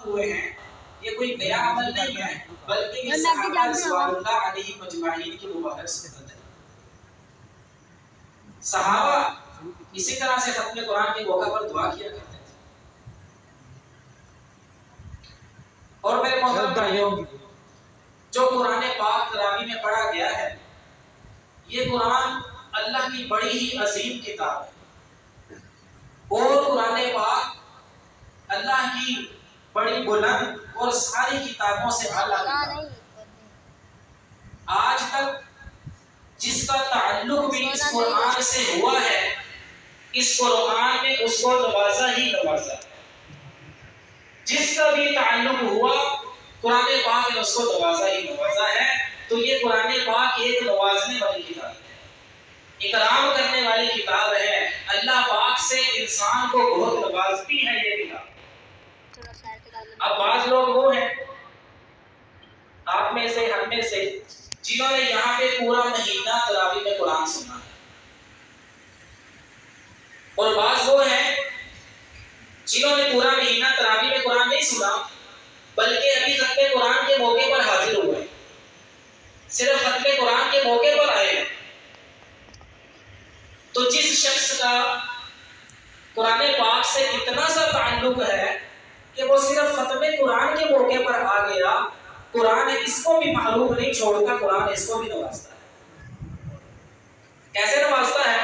ہوئے ہیں یہ کوئی نیا عمل نہیں ہے بلکہ یہ صحابہ رضوان اللہ علیہ مجمعین کی مبارک سنت ہے۔ صحابہ اسی طرح سے ختم قرآن کے موقع پر دعا کیا کرتے تھے۔ اور میرے محترم بھائیوں، جو قرآن پاک تراویح میں پڑھا گیا ہے یہ قرآن اللہ کی بڑی ہی عظیم کتاب ہے، اور قرآن پاک اللہ کی بڑی بلند اور ساری کتابوں سے اعلیٰ کتاب ہے۔ آج تک جس کا تعلق بھی اس قرآن سے ہوا ہے اس قرآن نے اس کو نوازا ہی نوازا ہے۔ جس کا بھی تعلق ہوا قرآن پاک نے اس کو نوازا ہی نوازا ہے۔ تو یہ قرآن پاک ایک نوازنے والی کتاب ہے، اکرام کرنے والی کتاب ہے۔ اللہ پاک سے انسان کو بہت نوازتی ہے یہ کتاب۔ اب بعض لوگ وہ ہیں آپ میں سے ہم میں سے جنہوں نے یہاں پہ پورا مہینہ تراویح میں قرآن سنا، اور بعض وہ ہیں جنہوں نے پورا مہینہ تراویح میں قرآن نہیں سنا بلکہ ابھی ختم قرآن کے موقع پر حاضر ہوئے، صرف ختم قرآن کے موقع پر آئے ہیں۔ تو جس شخص کا قرآن پاک سے اتنا سا تعلق ہے کہ وہ صرف ختم قرآن کے موقع پر آ گیا، قرآن اس کو بھی محروم نہیں چھوڑتا، قرآن اس کو بھی نوازتا ہے۔ کیسے نوازتا ہے؟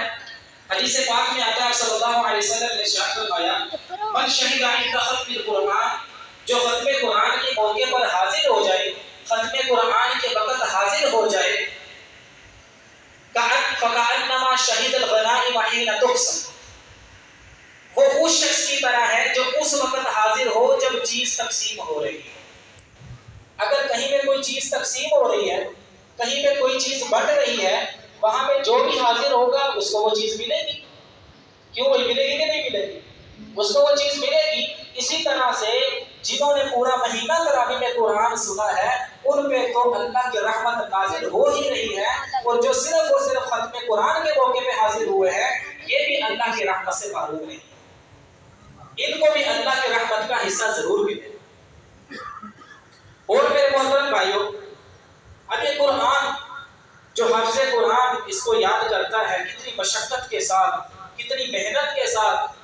حدیث پاک میں آتا ہے صلی اللہ علیہ وسلم نے ارشاد فرمایا من شہد عند ختم القرآن، جو ختم قرآن کے موقع پر حاضر ہو جائے، ختم قرآن کے وقت حاضر ہو جائے، فَكَأَنَّمَا شَهِدَ الْغَنَائِمَ حِينَ تُقْسَمُ، وہ اس شخص کی طرح ہے جو اس وقت حاضر ہو جب چیز تقسیم ہو رہی ہے۔ اگر کہیں پہ کوئی چیز تقسیم ہو رہی ہے، کہیں پہ کوئی چیز بٹ رہی ہے، وہاں پہ جو بھی حاضر ہوگا اس کو وہ چیز ملے گی۔ کیوں وہی ملے گی کہ نہیں ملے گی؟ اس کو وہ چیز ملے گی۔ اسی طرح سے جنہوں نے پورا مہینہ تراویح میں قرآن سنا ہے ان پہ تو اللہ کی رحمت نازل ہو ہی رہی ہے، اور جو صرف اور صرف ختم قرآن کے موقع پہ حاضر ہوئے ہیں یہ بھی اللہ کی رحمت سے محروم نہیں، ان کو بھی اللہ کی رحمت کا حصہ ضرور ملے۔ اور میرے محترم بھائیوں، اب یہ قرآن جو حافظ قرآن اس کو یاد کرتا ہے کتنی مشقت کے ساتھ، کتنی محنت کے ساتھ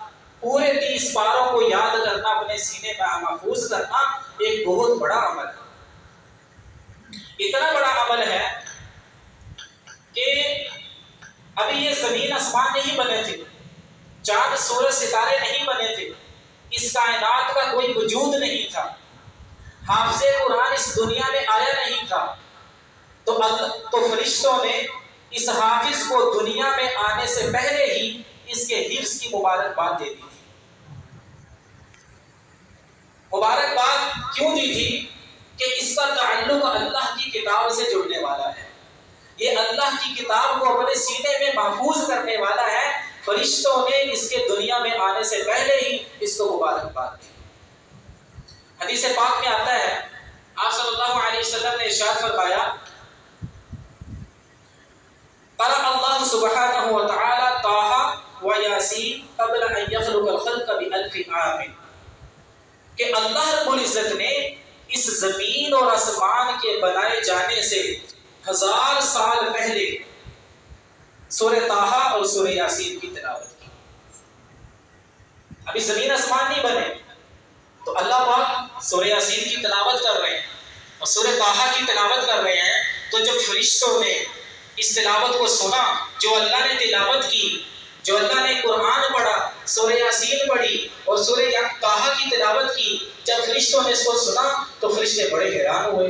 پورے 30 پاروں کو یاد کرنا، اپنے سینے میں محفوظ کرنا ایک بہت بڑا عمل ہے۔ اتنا بڑا عمل ہے کہ ابھی یہ زمین آسمان نہیں بنے تھے، چاند سورج ستارے نہیں بنے تھے، اس کائنات کا کوئی وجود نہیں تھا، حافظ قرآن اس دنیا میں آیا نہیں تھا، تو فرشتوں نے اس حافظ کو دنیا میں آنے سے پہلے ہی اس کے حفظ کی مبارکباد دے دی تھی۔ مبارکباد کیوں دی تھی؟ کہ اس کا تعلق اللہ کی کتاب سے جڑنے والا ہے، یہ اللہ کی کتاب کو اپنے سینے میں محفوظ کرنے والا ہے۔ فرشتوں نے اس کے دنیا میں آنے سے پہلے ہی اس کو مبارکباد دی۔ حدیث پاک میں آتا ہے آپ صلی اللہ علیہ وسلم نے ارشاد فرمایا قرأ اللہ سبحانہ وتعالی طٰہٰ و یاسین قبل ان یخلق الخلق بألف عام، کہ اللہ رب العزت نے اس زمین اور آسمان کے بنائے جانے سے 1000 سال پہلے سورہ طٰہٰ اور سورہ یاسین کی تلاوت کی۔ ابھی زمین آسمان نہیں بنے تو اللہ پاک سورہ یاسین کی تلاوت کر رہے ہیں اور سورہ طٰہٰ کی تلاوت کر رہے ہیں، تو جب فرشتوں نے اس تلاوت کو سنا، جو اللہ نے تلاوت کی، جو اللہ نے قرآن پڑھا، سورہ یاسین پڑھی اور سورہ طٰہٰ کی تلاوت کی، جب فرشتوں نے اس کو سنا تو فرشتے بڑے حیران ہوئے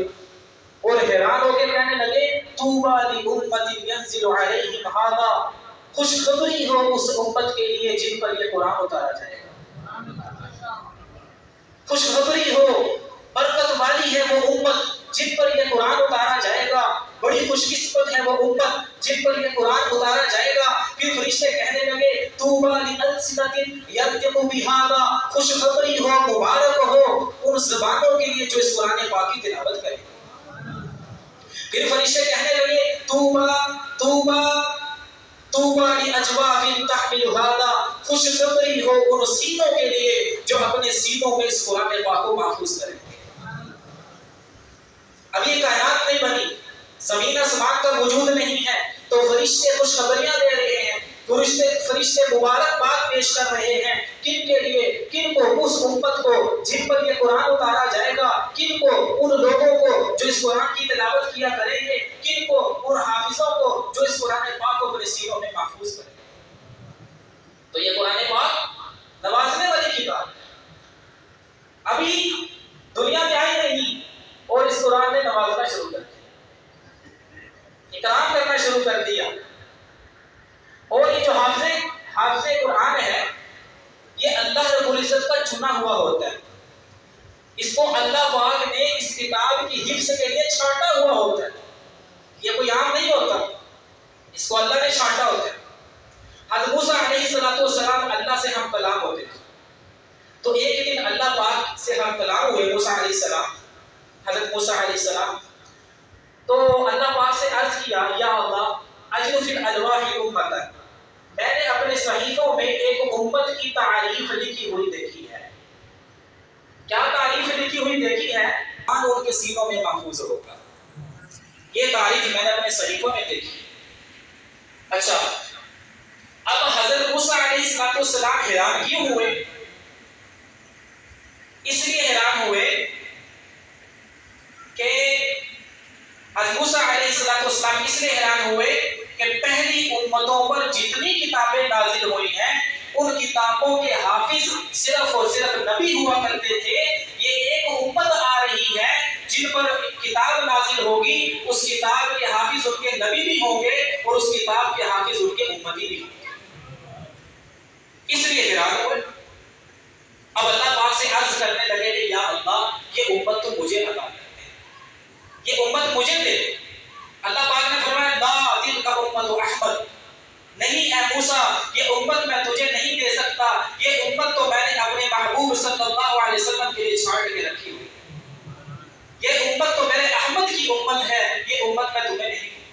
اور حیران ہو کے کہنے لگے طوبیٰ لأمة ينزل علیہم ھذا، خوشخبری ہو اس امت کے لیے جن پر یہ قرآن اتارا جائے گا، خوشخبری ہو، برکت والی ہے وہ امت جن پر یہ قرآن اتارا جائے گا، بڑی خوش قسمت ہے وہ امت جن پر یہ قرآن اتارا جائے گا۔ پھر فرشتے کہنے لگے طوبیٰ لألسنۃ ینطق بھٰذا، خوشخبری ہو، مبارک ہو ان زبانوں کے لیے جو اس قرآن پاک کی تلاوت کریں۔ پھر فرشتے کہنے لگے طوبیٰ طوبیٰ طوبیٰ لأجواف تحمل ھذا، خوشخبری ہو ان سینوں کے لیے جو اپنے سینوں میں اس قرآن پاک کو محفوظ کریں گے۔ اب یہ کائنات نہیں بنی، زمین آسمان کا وجود نہیں ہے، تو فرشتے خوشخبریاں دے رہے ہیں، فرشتے مبارکباد پیش کر رہے ہیں۔ کن کے لیے؟ کن کو؟ اس امت کو جن پر یہ قرآن اتارا جائے گا۔ کن کو؟ ان لوگوں کو جو اس قرآن کی تلاوت کیا کریں گے۔ کن کو؟ ان حافظوں کو جو اس قرآن پاک کو اپنے سینوں میں محفوظ کریں گے۔ تو یہ قرآن پاک نوازنے والی کتاب ابھی دنیا میں آئی نہیں اور اس قرآن نے نوازنا شروع کر دیا، اکرام کرنا شروع کر دیا۔ اور یہ جو حافظ قرآن ہے، یہ اللہ رب العزت کا چنا ہوا ہوتا ہے۔ اس کو اللہ پاک نے اس کتاب کی حفظ کے لیے چھانٹا ہوا ہوتا ہے، یہ کوئی عام نہیں ہوتا، اس کو اللہ نے چھانٹا ہوتا ہے۔ حضرت موسیٰ علیہ السلام اللہ سے ہم کلام ہوتے تھے، تو ایک دن اللہ پاک سے ہم کلام ہوئے موسیٰ علیہ السلام، حضرت موسیٰ علیہ السلام، تو اللہ پاک سے عرض کیا یا اللہ اجل فی الالواح امتا، میں نے اپنے صحیفوں میں ایک امت کی تعریف لکھی ہوئی دیکھی ہے۔ کیا تعریف لکھی ہوئی دیکھی ہے؟ قرآن ان کے سینوں میں محفوظ ہوگا، یہ تعریف میں نے اپنے صحیفوں میں دیکھی۔ اچھا، اب حضرت موسیٰ علیہ السلام حیران کیوں ہوئے؟ اس لیے حیران ہوئے کہ حضرت موسیٰ علیہ السلام اس لیے حیران ہوئے کہ پہلی امتوں پر جتنی کتابیں نازل ہوئی ہیں ان کتابوں کے حافظ صرف اور صرف نبی ہوا کرتے تھے۔ یہ ایک امت آ رہی ہے جن پر کتاب نازل ہوگی، اس کتاب کے حافظ ان کے نبی بھی ہوں گے اور اس کتاب کے حافظ ان کے امتی بھی ہوں گے، اس لیے حیران ہوئے۔ اب اللہ پاک سے عرض کرنے لگے کہ یا اللہ یہ امت تو مجھے عطا کر دے، یہ امت مجھے دے۔ اللہ پاک نے فرمایا لا تلک امت احمد، نہیں اے موسیٰ یہ امت میں تجھے نہیں دے سکتا، یہ امت تو میں نے اپنے محبوب صلی اللہ علیہ وسلم کے لیے چھانٹ کے رکھی ہوئی، یہ امت تو میرے احمد کی امت ہے، یہ امت میں تمہیں نہیں دوں۔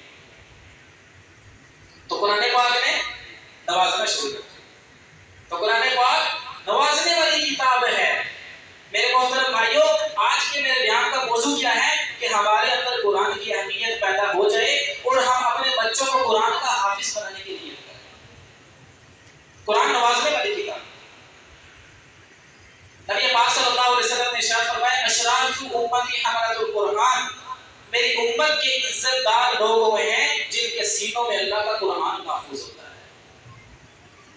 تو قرآن پاک نے نوازنا شروع کر دیا۔ تو قرآن پاک نوازنے والی کتاب ہے۔ میرے محترم بھائیوں، آج کے میرے بیان کا موضوع کیا ہے کہ ہمارے اندر قرآن کی اہمیت پیدا ہو جائے اور ہم اپنے بچوں کو قرآن کا حافظ بنانے کے لیے کریں۔ قرآن نوازنے والی کتاب، نبی پاک صلی اللہ علیہ وسلم نے ارشاد فرمایا اشراف امتی حملۃ القرآن، میری امت کے عزت دار لوگ وہ ہیں جن کے سینوں میں اللہ کا قرآن محفوظ ہوتا ہے۔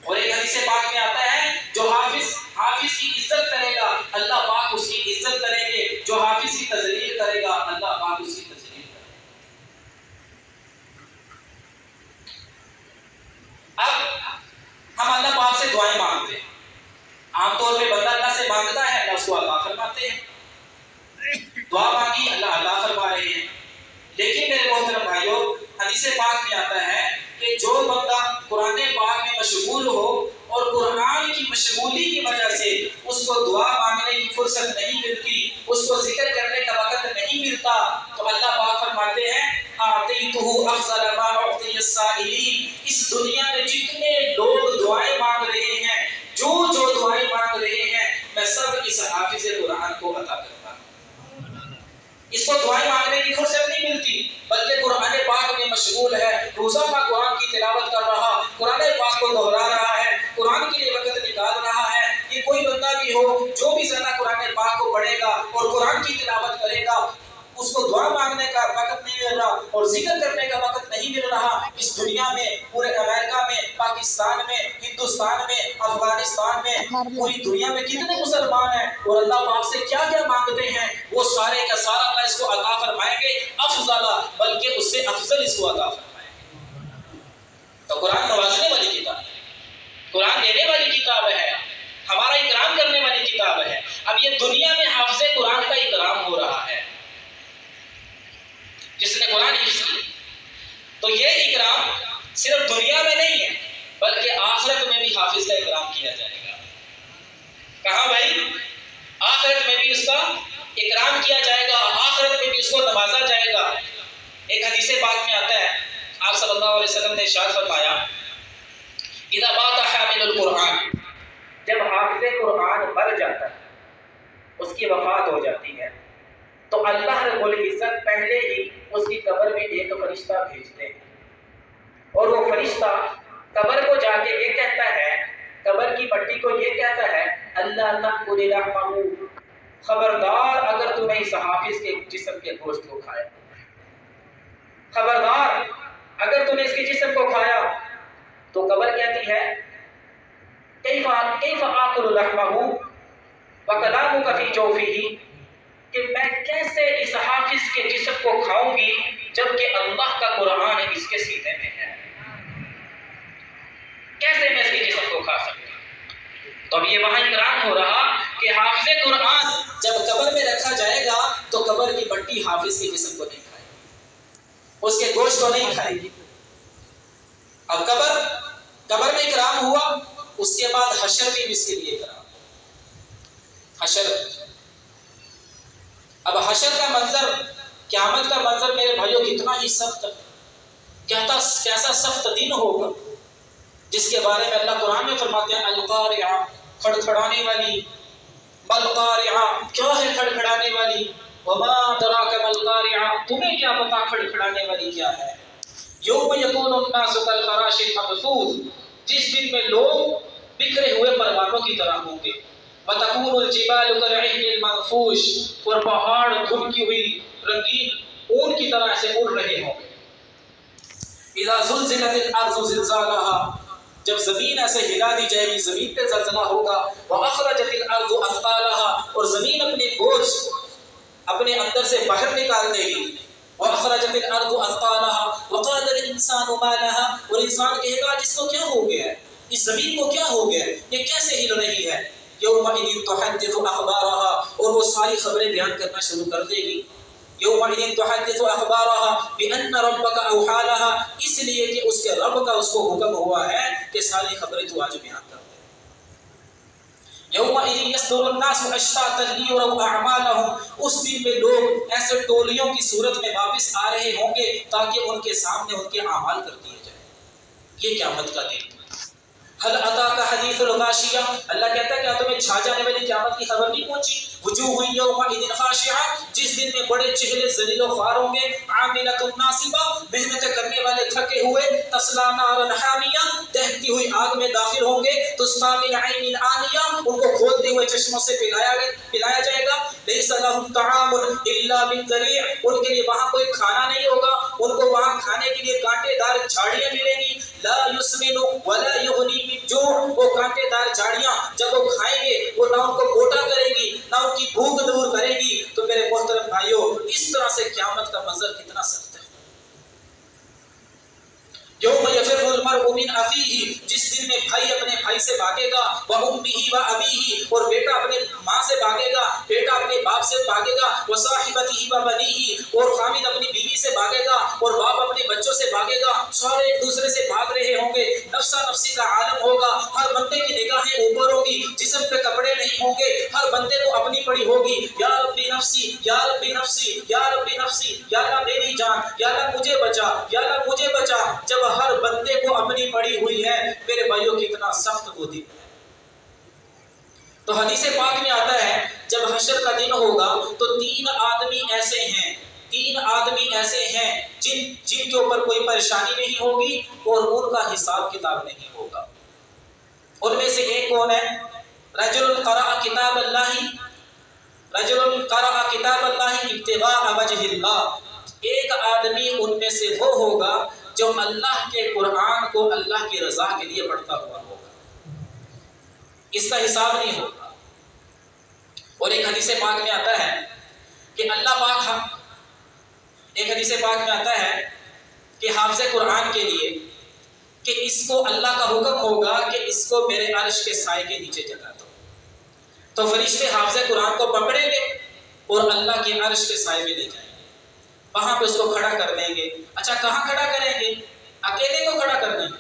اور ایک حدیث پاک میں آتا ہے جو حافظ کی عزت کرے گا اللہ پاک اس کی عزت کریں گے، جو حافظ کی تذلیل کرے گا اللہ پاک اس کی تذلیل کرے گا۔ اب ہم اللہ پاک سے دعائیں مانگتے ہیں، عام طور پہ بندہ اللہ سے مانگتا ہے، اللہ اس کو عطا فرماتے ہیں، دعا مانگی اللہ عطا فرما رہے ہیں۔ لیکن میرے محترم بھائیوں، حدیث پاک میں آتا ہے کہ جو بندہ قرآن پاک میں مشغول ہو اور قرآن کی مشغولی کی وجہ سے اس کو دعا مانگنے کی فرصت نہیں ملتی، اس کو ذکر کرنے کا وقت نہیں ملتا، تو اللہ پاک فرماتے ہیں اعطیتہ افضل ما اعطی السائلین، اس دنیا میں جتنے لوگ دعائیں مانگ رہے ہیں، جو دعائیں مانگ رہے ہیں، میں سب اس حافظ قرآن کو عطا کرتا ہوں۔ اس کو دعائیں مانگنے کی فرصت نہیں ملتی، بلکہ قرآن پاک میں مشغول ہے، روزانہ قرآن کی تلاوت کر رہا، قرآن پاک کو دہرا رہا ہے، قرآن کے لیے وقت نکال رہا ہے۔ یہ کوئی بندہ بھی ہو جو بھی زیادہ قرآن پاک کو پڑھے گا اور قرآن کی تلاوت کرے گا، اس کو دعا مانگنے کا وقت نہیں مل رہا اور ذکر کرنے کا وقت نہیں مل رہا۔ اس دنیا میں، پورے امریکہ میں، پاکستان میں، ہندوستان میں، افغانستان میں، پوری دنیا میں کتنے مسلمان ہیں اور اللہ پاک سے کیا کیا مانگتے ہیں، وہ سارے کا سارا اللہ اس کو عطا فرمائیں گے، افضل، بلکہ اس سے افضل اس کو عطا فرمائیں گے۔ تو قرآن نوازنے والی کتاب ہے، قرآن دینے والی کتاب ہے، ہمارا اکرام کرنے والی کتاب ہے۔ اب یہ دنیا میں حافظ قرآن کا اکرام ہو رہا ہے، جس نے قرآن حفظ کی، تو یہ اکرام صرف دنیا میں نہیں ہے بلکہ آخرت میں بھی حافظ کا اکرام کیا جائے گا۔ کہاں بھائی؟ آخرت میں بھی اس کا اکرام کیا جائے گا، آخرت میں بھی اس کو نوازا جائے گا۔ ایک حدیث پاک میں آتا ہے، آپ صلی اللہ علیہ وسلم نے ارشاد فرمایا اذا مات حامل القرآن، جب حافظ قرآن مر جاتا ہے، اس کی وفات ہو جاتی ہے، تو اللہ رب العزت پہلے ہی اس کی قبر میں ایک فرشتہ بھیجتے ہیں، اور وہ فرشتہ قبر کو جا کے یہ کہتا ہے، قبر کی مٹی کو یہ کہتا ہے، اللہ تأکل لحمہ، خبردار اگر تم نے اس حافظ کے جسم کے گوشت کو کھایا، خبردار اگر تم نے اس کے جسم کو کھایا، تو قبر کہتی ہے کیف آکل لحمہ وکلامک فی جوفہ، کہ میں کیسے اس حافظ کے جسم کو کھاؤں گی جبکہ اللہ کا قرآن اس کے سینے میں ہے، کیسے میں اس کے جسم کو کھا سکتا ہوں؟ تو اب یہ وہاں اقرار ہو رہا کہ حافظ قرآن جب قبر میں رکھا جائے گا تو قبر کی مٹی حافظ کے جسم کو نہیں کھائے گی، اس کے گوشت کو نہیں کھائے گی۔ اب قبر میں اکرام ہوا، اس کے بعد حشر میں بھی اس کے لیے اکرام، حشر۔ اب حشر کا منظر، قیامت کا منظر میرے بھائیوں کتنا ہی سخت ہے، کیسا سخت دن ہوگا، جس کے بارے میں اللہ قرآن میں فرماتے ہیں القارعہ، کھڑکھڑانے والی، ملقارعہ، کیا ہے کھڑکھڑانے والی، وما ادراک ملقارعہ، تمہیں کیا پتا کھڑکھڑانے والی کیا ہے، یوم یکون الناس کالفراش المبثوث، جس دن میں لوگ بکھرے ہوئے پروانوں کی طرح ہوں گے، وتکون الجبال کالعہن المنفوش، اور پہاڑ دھمکی ہوئی رنگین اون کی طرح سے اڑ رہے ہوں گے، اذا زلزلت الارض زلزالها، جب زمین ایسے ہلا دی جائے گی، زمین پہ زلزلہ ہوگا، واخرجت الارض اثقالها، اور زمین اپنے بوجھ اپنے اندر سے باہر نکال دے گی، واخرجت الارض اثقالها وقال الانسان ما لها، اور انسان کہے گا جس کو کیا ہو گیا ہے، اس زمین کو کیا ہو گیا ہے، یہ کیسے ہل رہی ہے، یومئذ تحدث اخبارها، اور وہ ساری خبریں بیان کرنا شروع کر دے گی، یومئذ تحدث اخبارها بان ربک اوحی لها، اس لیے کہ اس کے رب کا اس کو حکم ہوا ہے کہ ساری خبریں تو آج بیان کر دے، یومئذ یصدر الناس اشتاتا لیروا اعمالهم، اس دن میں لوگ ایسے ٹولیوں کی صورت میں واپس آ رہے ہوں گے تاکہ ان کے سامنے ان کے اعمال کر دیے جائیں، یہ قیامت کا دن۔ هل اتاک حدیث الغاشیہ، اللہ کہتا ہے کیا تمہیں چھا جانے والی قیامت کی خبر نہیں پہنچی، وجوہ یومئذ خاشعہ، جس دن میں بڑے چہرے ذلیل و خوار ہوں گے، عاملۃ ناصبہ، محنت کرنے والے تھکے ہوئے، تصلیٰ نارا حامیہ، دہتی ہوئی آگ میں داخل ہوں گے، تسقیٰ من عین آنیہ، ان کو کھولتے ہوئے چشموں سے پلایا جائے گا، لیس لہم طعام الا من ضریع، ان کے لیے وہاں کوئی کھانا نہیں ہوگا، ان کو وہاں کھانے کے لیے کانٹے دار جھاڑیاں ملیں گی، لا یسمن ولا یغنی من جوع، وہ کانٹے دار جھاڑیاں جب وہ کھائیں گے وہ نہ ان کو موٹا کرے گی نہ ان کی بھوک دور کرے گی۔ تو میرے محترم بھائیوں، اس طرح سے قیامت کا منظر کتنا سخت ہے۔ یوم یفر المرء من اخیہ، جس دن میں بھائی اپنے بھائی سے بھاگے گا، وامہ وابیہ، اور بیٹا اپنے ماں سے بھاگے گا، بیٹا اپنے باپ سے بھاگے گا، وصاحبتہ وبنیہ، اور خامد اپنی بیوی سے بھاگے گا، اور باپ اپنے بچوں سے بھاگے گا، سارے ایک دوسرے سے بھاگ رہے ہوں گے، نفسا نفسی کا عالم ہوگا، ہر بندے کی نگاہیں اوپر ہوگی، جسم پہ کپڑے نہیں ہوں گے، ہر بندے کو اپنی پڑی ہوگی، یا ربی نفسی یا ربی نفسی یا ربی نفسی، یا اللہ میری جان، یا اللہ مجھے بچا، یا اللہ مجھے بچا، جب ہر بندے کو اپنی پڑی ہوئی ہے، میرے بھائیوں کتنا سخت وہ دن ہے۔ تو حدیث پاک میں آتا ہے جب حشر کا دن ہوگا تو تین آدمی ایسے ہیں جن کے اوپر کوئی پریشانی نہیں ہوگی اور ان کا حساب کتاب نہیں ہوگا۔ ان میں سے ایک کون ہے؟ رجل قرأ کتاب اللہ ابتغاء وجہ اللہ، ایک آدمی ان میں سے وہ ہوگا جو اللہ کے قرآن کو اللہ کی رضا کے لیے پڑھتا ہوا ہوگا، اس کا حساب نہیں ہوگا۔ اور ایک حدیث پاک میں آتا ہے کہ حافظ قرآن کے لیے کہ اس کو اللہ کا حکم ہوگا کہ اس کو میرے عرش کے سائے کے نیچے جگہ دو، تو فرشتے حافظ قرآن کو پکڑیں گے اور اللہ کے عرش کے سائے میں لے جائیں گے، وہاں پہ اس کو کھڑا کر دیں گے۔ اچھا کہاں کھڑا کریں گے؟ اکیلے کو کھڑا کر دیں گے؟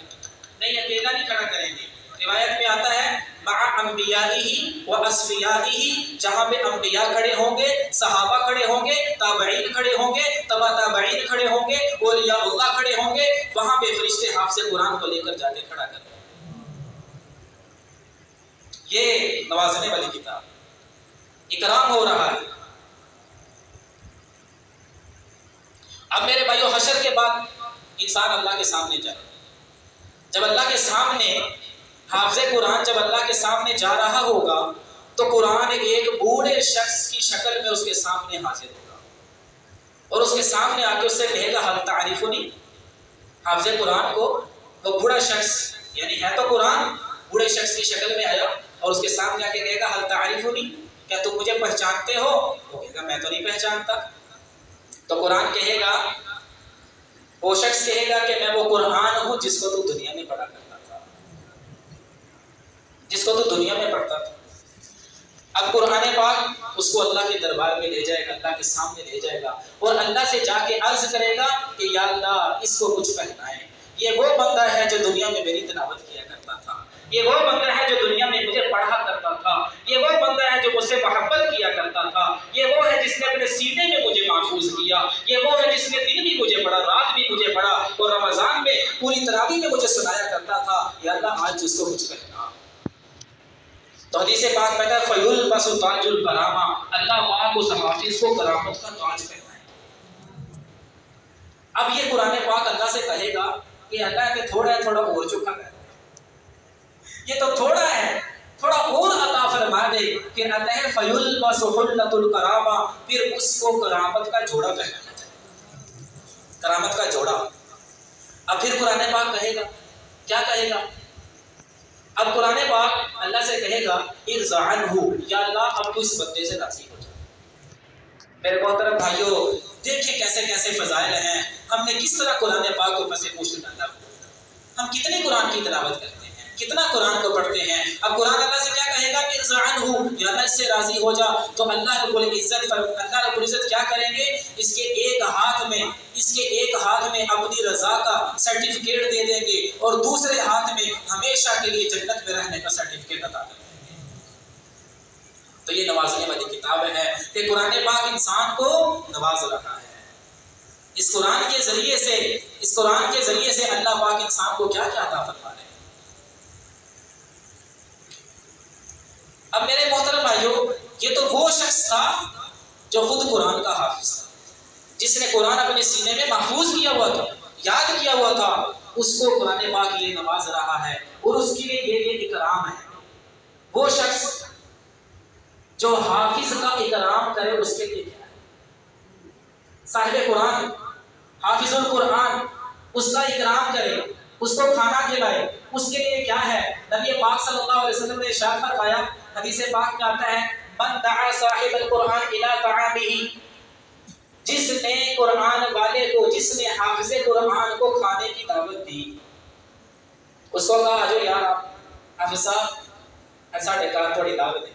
نہیں، اکیلا نہیں کھڑا کریں گے۔ روایت میں آتا ہے مع انبیائہ و اصفیائہ، جہاں پہ انبیاء کھڑے ہوں گے، صحابہ کھڑے ہوں گے، تابعین کھڑے ہوں گے، تبع تابعین کھڑے ہوں گے، اولیاء اللہ کھڑے ہوں گے، وہاں پہ فرشتے حافظ قرآن کو لے کر جا کے کھڑا کر دیں گے۔ یہ نوازنے والی کتاب، اکرام ہو رہا ہے۔ اب میرے بھائیو، حشر کے بعد انسان اللہ کے سامنے جائے، جب اللہ کے سامنے حافظ قرآن جب اللہ کے سامنے جا رہا ہوگا تو قرآن ایک بوڑھے شخص کی شکل میں اس کے سامنے حاضر ہوگا، اور اس کے سامنے آ کے اس سے کہے گا حل تعریفنی۔ حافظ قرآن کو وہ بوڑھا شخص، یعنی ہے تو قرآن، بوڑھے شخص کی شکل میں آیا اور اس کے سامنے آ کے کہے گا حل تعریفنی، کیا تم مجھے پہچانتے ہو؟ وہ کہے گا میں تو نہیں پہچانتا۔ تو قرآن کہے گا، وہ شخص کہے گا کہ میں وہ قرآن ہوں جس کو تو دنیا میں پڑھا کرتا تھا، جس کو تو دنیا میں پڑھتا تھا۔ اب قرآن پاک اس کو اللہ کے دربار میں لے جائے گا، اللہ کے سامنے لے جائے گا، اور اللہ سے جا کے عرض کرے گا کہ یا اللہ اس کو کچھ پہنائیں، یہ وہ بندہ ہے جو دنیا میں میری تلاوت کیا کرتا تھا، یہ وہ بندہ ہے جو دنیا میں مجھے پڑھا کرتا تھا، یہ وہ بندہ ہے جو مجھ سے محبت کیا کرتا تھا، یہ وہ ہے جس نے اپنے سینے میں مجھے محفوظ کیا، یہ وہ ہے جس نے دن بھی مجھے پڑھا، رات بھی مجھے پڑھا، اور رمضان میں پوری تراویح میں مجھے سنایا کرتا تھا، یا اللہ آج اس کو کچھ پہنا۔ تو حدیث پاک میں کہا فَيُلْبَسُ تَاجُ الْكَرَامَةِ، اللہ پاک اس حافظ کو کرامت کا تاج پہنائے۔ اب یہ قرآن پاک اللہ سے کہے گا کہ اللہ کہ تھوڑا اور چکا ہے، یہ تو تھوڑا ہے، تھوڑا اور عطا فرما دے۔ پھر اللہ ہے فَيُلْبَسُ حُلَّةُ الْكَرَامَةِ، پھر اس کو کرامت کا جوڑا پہنانا چاہیے، کرامت کا جوڑا۔ اب پھر قرآن پاک کہے گا، کیا کہے گا؟ اب قرآن پاک اللہ سے کہے گا ارض عنہ، یا اللہ اب تو اس بندے سے راضی ہو جائے۔ میرے محترم بھائیو، دیکھیں کیسے کیسے فضائل ہیں، ہم نے کس طرح قرآن پاک کو پس پوش ڈالا، ہم کتنے قرآن کی تلاوت کرتے ہیں، کتنا قرآن کو پڑھتے ہیں۔ اب قرآن اللہ سے کیا کہے گا ارض عنہ، یا اللہ اس سے راضی ہو جا، تو اللہ رب العزت کیا کریں گے؟ اس کے ایک ہاتھ میں اپنی رضا کا سرٹیفکیٹ دے دیں گے، اور دوسرے ہاتھ میں ہمیشہ کے لیے جنت میں رہنے کا سرٹیفکیٹ عطا کر دیں گے۔ تو یہ نوازنے والی کتاب ہے کہ قرآن پاک انسان کو نواز رہا ہے۔ اس قرآن کے ذریعے سے اللہ پاک انسان کو کیا کیا عطا فرما رہے ہیں۔ اب میرے محترم بھائیو، یہ تو وہ شخص تھا جو خود قرآن کا حافظ تھا، جس نے قرآن اپنے سینے میں محفوظ کیا ہوا تھا، یاد کیا ہوا تھا، اس کو قرآن پاک یہ نواز رہا ہے، اور اس کے لیے یہ اکرام ہے۔ وہ شخص جو حافظ کا اکرام کرے اس کے لیے کیا ہے؟ صاحب قرآن، حافظ القرآن، اس کا اکرام کرے، اس کو کھانا کھلائے، اس کے لیے کیا ہے؟ نبی پاک صلی اللہ علیہ وسلم نے ارشاد فرمایا، حدیث پاک میں آتا ہے من دعا صاحب القرآن الی طعامہ، جس نے قرآن والے کو، جس نے حافظ قرآن کو کھانے کی دعوت دی، اس کو کہا آجو یار آپ حافظ صاحب ساڑھے کار تھوڑی دعوت ہے،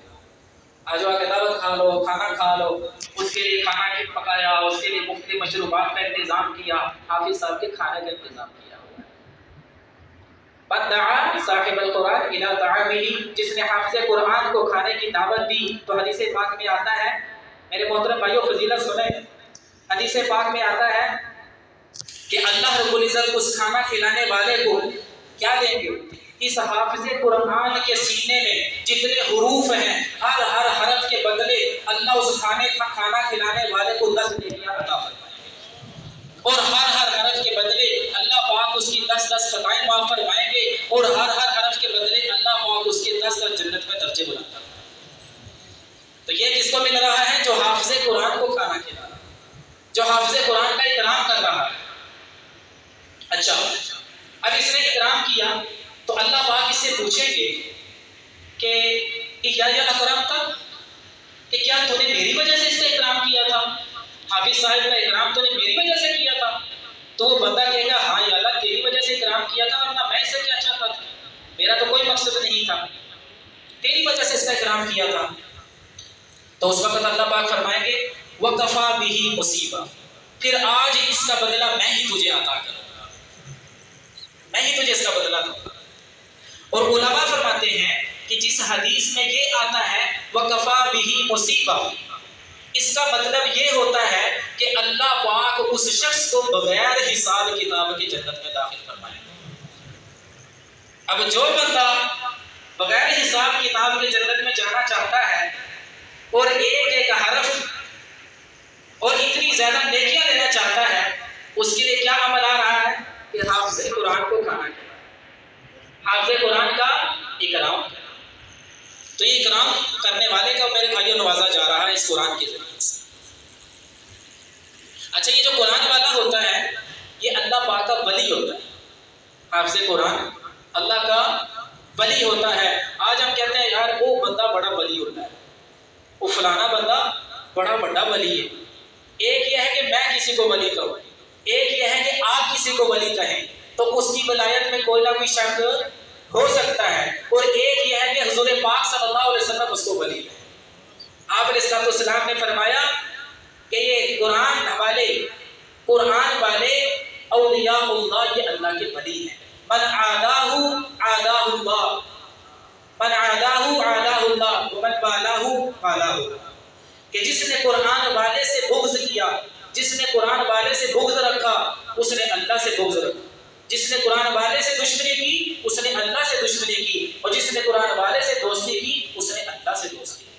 آجو آ کے دعوت کھا لو، کھانا کھا لو۔ اس کے لیے کھانا پکایا، اس کے لیے مختلف مشروبات کا انتظام کیا، حافظ صاحب کے کھانے کا انتظام کیا ہوا ہے۔ بدعا صاحب القرآن الی طعامہ، جس نے حافظ قرآن کو کھانے کی دعوت دی، تو حدیث پاک میں آتا ہے، میرے محترم بھائیو فضیلت سنیں، حدیث پاک میں آتا ہے کہ اللہ رب العزت اس کھانا کھلانے والے کو کیا دیں گے؟ اس حافظ قرآن کے سینے میں جتنے حروف ہیں، ہر حرف کے بدلے اللہ اس کھانا کھلانے والے کو 10 نیکیاں عطا فرمائیں گے، اور ہر حرف کے بدلے اللہ پاک اس کی 10 خطائیں معاف فرمائیں گے، اور ہر حرف کے بدلے اللہ پاک اس کے 10 جنت میں درجے بلند کریں گے۔ تو یہ کس کو مل رہا ہے؟ جو حافظ قرآن کو کھانا کھلا رہا ہے، جو حافظ قرآن کا اکرام کر رہا ہے۔ اچھا، اب اس نے اکرام کیا تو اللہ پاک اس سے پوچھیں گے کہ یا اکرم تک، کہ کیا تو نے میری وجہ سے اس کا اکرام کیا تھا؟ حافظ صاحب کا اکرام تو نے میری وجہ سے کیا تھا؟ تو وہ بندہ کہے گا ہاں یا اللہ تیری وجہ سے اکرام کیا تھا، ورنہ میں اسے کیا چاہتا تھا، میرا تو کوئی مقصد نہیں تھا، تیری وجہ سے اس کا اکرام کیا تھا۔ تو اس وقت اللہ پاک فرمائیں گے وَقَفَا بِهِ مُصِیبَةً، پھر آج اس کا بدلہ میں ہی تجھے عطا کروں گا، میں ہی تجھے اس کا بدلہ دوں گا۔ اور علماء فرماتے ہیں کہ جس حدیث میں یہ آتا ہے وَقَفَا بِهِ مُصِیبَةً، اس کا مطلب یہ ہوتا ہے کہ اللہ پاک اس شخص کو بغیر حساب کتاب کی جنت میں داخل فرمائے گا۔ اب جو بندہ بغیر حساب کتاب کے جنت میں جانا چاہتا ہے اور ایک ایک حرف اور اتنی زیادہ نیکیاں لینا چاہتا ہے، اس کے لیے کیا عمل آ رہا ہے کہ حافظ قرآن کو کھانا کھلانا، حافظ قرآن کا اکرام۔ تو یہ اکرام کرنے والے کا میرے بھائیوں نوازا جا رہا ہے اس قرآن کے ذریعے سے۔ اچھا، یہ جو قرآن والا ہوتا ہے یہ اللہ پاک کا ولی ہوتا ہے۔ حافظ قرآن اللہ کا ولی ہوتا ہے۔ آج ہم کہتے ہیں یار وہ بندہ بڑا ولی ہوتا ہے، وہ فلانا بندہ بڑا بڑا ولی ہے۔ ایک یہ ہے کہ میں کسی کو ولی کہوں، ایک یہ ہے کہ آپ کسی کو ولی کہیں، تو اس کی ولایت میں کوئی نہ کوئی شک ہو سکتا ہے، اور ایک یہ ہے کہ حضور پاک صلی اللہ علیہ وسلم اس کو ولی کہیں۔ آپ علیہ السلام نے فرمایا کہ یہ قرآن والے اولیاء اللہ، یہ اللہ کے ولی ہیں۔ من عاداہ عاداہ اللہ، من عاداہ عاداہ اللہ، ومن والاہ والاہ اللہ، کہ جس نے قرآن والے سے بغض کیا، جس نے قرآن والے سے بغض رکھا، اس نے اللہ سے بغض رکھا۔ جس نے قرآن والے سے دشمنی کی، اس نے اللہ سے دشمنی کی، اور جس نے قرآن والے سے دوستی کی، اس نے اللہ سے دوستی کی۔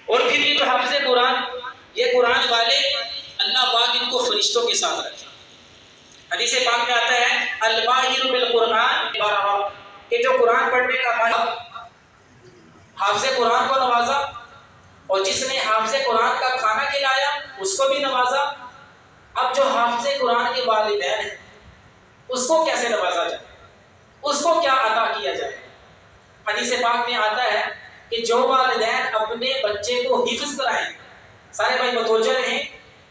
اور پھر یہ جو حافظ قرآن، یہ قرآن والے اللہ پاک ان کو فرشتوں کے ساتھ رکھے۔ حدیث پاک میں آتا ہے الماہر بالقرآن بارہ، کہ جو قرآن پڑھنے کا ماہر، حافظ قرآن کو نوازا، اور جس نے حافظ قرآن کا کھانا کھلایا اس کو بھی نوازا۔ اب جو حافظ قرآن کے والدین ہیں اس کو کیسے نوازا جائے، اس کو کیا عطا کیا جائے؟ حدیث پاک میں آتا ہے کہ جو والدین اپنے بچے کو حفظ کرائیں، سارے بھائی متوجہ رہیں،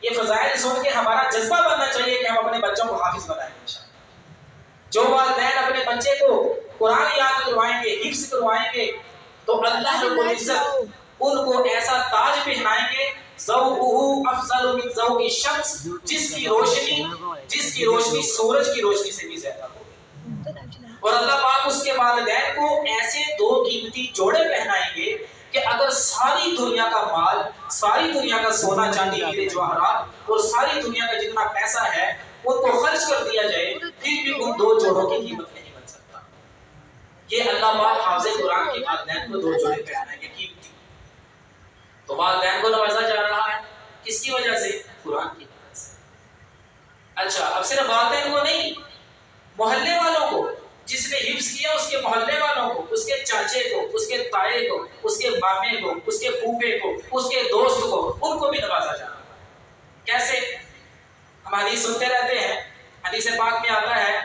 یہ فضائل سن کے ہمارا جذبہ بننا چاہیے کہ ہم اپنے بچوں کو حافظ بنائیں انشاءاللہ۔ جو والدین اپنے بچے کو قرآن یاد کروائیں گے، حفظ کروائیں گے، تو اللہ رب العزت ان کو ایسا تاج پہنائیں گے، ذوقہ افضل من ذوق الشمس، جس کی روشنی سورج کی روشنی سے بھی زیادہ ہوگی۔ اور اللہ پاک اس کے والدین کو ایسے دو قیمتی جوڑے پہنائیں گے کہ اگر ساری دنیا کا مال، ساری دنیا کا سونا چاندی ہیرے جواہرات اور ساری دنیا کا جتنا پیسہ ہے ان کو خرچ کر دیا جائے، پھر بھی ان دو جوڑوں کی قیمت نہیں بن سکتا۔ یہ اللہ پاک حافظ قرآن کے والدین کو دو جوڑے پہنائیں گے قیمتی۔ تو والدین کو نوازا جا رہا ہے کس کی وجہ سے؟ قرآن کی وجہ سے۔ اچھا، اب صرف والدین کو نہیں، محلے والوں کو، جس نے حفظ کیا اس کے محلے والوں کو، اس کے چاچے کو، اس کے تائے کو، اس کے مامے کو، اس کے پھوپھے کو، اس کے دوست کو، ان کو بھی نوازا جا رہا ہے۔ کیسے؟ ہم حدیث سنتے رہتے ہیں، حدیث پاک میں آتا ہے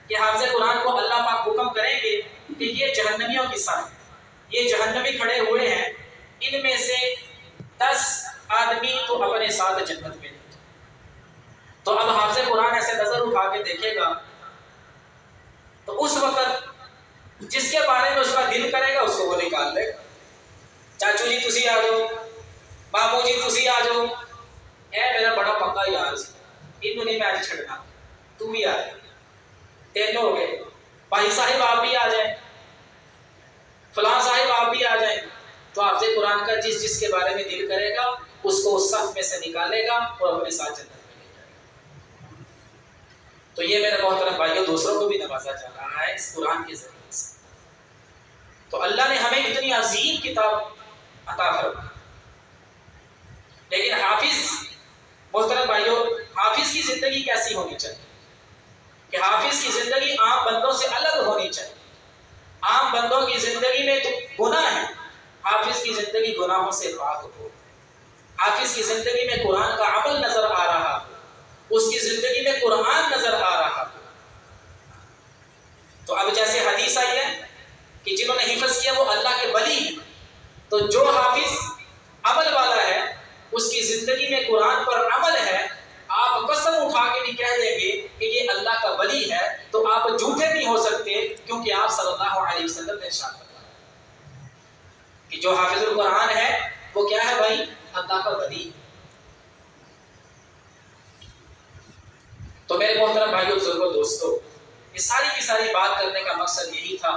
کہ حافظ قرآن کو اللہ پاک حکم کریں گے کہ یہ جہنمیوں کی صف، یہ جہنمی کھڑے ہوئے ہیں، ان میں سے 10 آدمی تو اپنے ساتھ جنت میں۔ تو اب حافظ قرآن ایسے نظر اٹھا کے دیکھے گا تو اس وقت جس کے بارے میں اس کا دل کرے گا اس کو وہ نکال دے گا۔ چاچو جی تسی آ جاؤ، بابو جی تسی آ جاؤ، اے میرا بڑا پکا یار سی، انہوں نہیں میں آج چھڑنا، تو بھی آ جائے، تینوں ہو گئے، بھائی صاحب آپ بھی آ جائیں، فلاں صاحب آپ بھی آ جائیں۔ تو حافظ قرآن کا جس کے بارے میں دل کرے گا اس کو اس صف میں سے نکالے گا اور اپنے ساتھ جنت میں لے جائے گا۔ تو یہ میرے محترم بھائیوں دوسروں کو بھی نوازا جا رہا ہے اس قرآن کے ذریعے سے۔ تو اللہ نے ہمیں اتنی عظیم کتاب عطا فرمائی، لیکن حافظ محترم بھائیوں، حافظ کی زندگی کیسی ہونی چاہیے کہ حافظ کی زندگی عام بندوں سے الگ ہونی چاہیے۔ عام بندوں کی زندگی میں تو گناہ ہے، حافظ کی زندگی گناہوں سے پاک ہو، حافظ کی زندگی میں قرآن کا عمل نظر آ رہا ہو، اس کی زندگی میں قرآن نظر آ رہا ہو۔ تو اب جیسے حدیث آئی ہے کہ جنہوں نے حفظ کیا وہ اللہ کے ولی ہیں، تو جو حافظ عمل والا ہے اس کی زندگی میں قرآن پر عمل ہے، آپ قسم اٹھا کے بھی کہہ دیں گے کہ یہ اللہ کا ولی ہے، تو آپ جھوٹے نہیں ہو سکتے، کیونکہ آپ صلی اللہ علیہ وسلم نے ارشاد فرمایا کہ جو حافظ القرآن ہے وہ کیا ہے بھائی؟ اللہ کا ولی۔ تو میرے محترم بھائیوں بزرگوں دوستو، یہ ساری کی ساری بات کرنے کا مقصد یہی تھا